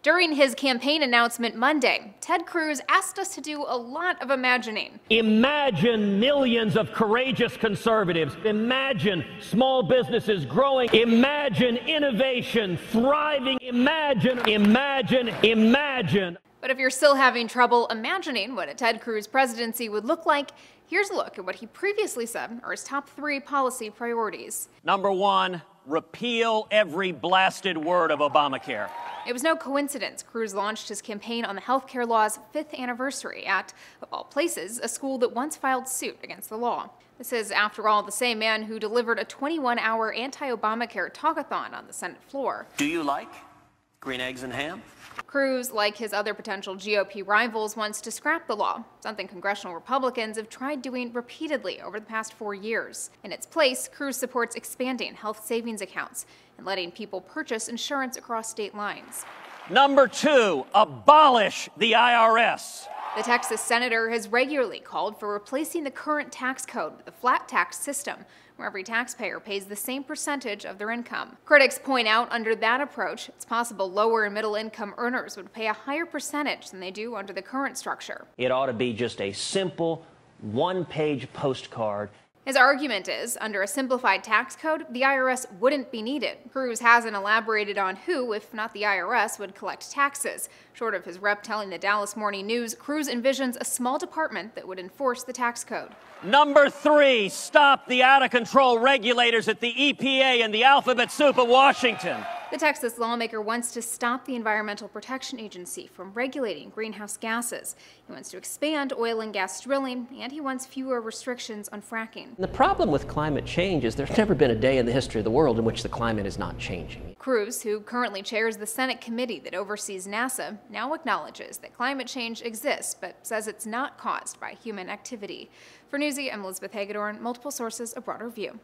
During his campaign announcement Monday, Ted Cruz asked us to do a lot of imagining. Imagine millions of courageous conservatives. Imagine small businesses growing. Imagine innovation thriving. Imagine. But if you're still having trouble imagining what a Ted Cruz presidency would look like, here's a look at what he previously said are his top 3 policy priorities. Number 1, repeal every blasted word of Obamacare. It was no coincidence Cruz launched his campaign on the healthcare law's 5th anniversary at, of all places, a school that once filed suit against the law. This is, after all, the same man who delivered a 21-hour anti-Obamacare talkathon on the Senate floor. Do you like green eggs and ham? Cruz, like his other potential GOP rivals, wants to scrap the law, something congressional Republicans have tried doing repeatedly over the past 4 years. In its place, Cruz supports expanding health savings accounts and letting people purchase insurance across state lines. Number 2, abolish the IRS. The Texas senator has regularly called for replacing the current tax code with a flat tax system, where every taxpayer pays the same percentage of their income. Critics point out under that approach, it's possible lower and middle income earners would pay a higher percentage than they do under the current structure. It ought to be just a simple one-page postcard. His argument is, under a simplified tax code, the IRS wouldn't be needed. Cruz hasn't elaborated on who, if not the IRS, would collect taxes. Short of his rep telling the Dallas Morning News, Cruz envisions a small department that would enforce the tax code. Number 3, stop the out-of-control regulators at the EPA and the alphabet soup of Washington. The Texas lawmaker wants to stop the Environmental Protection Agency from regulating greenhouse gases. He wants to expand oil and gas drilling, and he wants fewer restrictions on fracking. The problem with climate change is there's never been a day in the history of the world in which the climate is not changing. Cruz, who currently chairs the Senate committee that oversees NASA, now acknowledges that climate change exists, but says it's not caused by human activity. For Newsy, I'm Elizabeth Hagedorn, multiple sources, a broader view.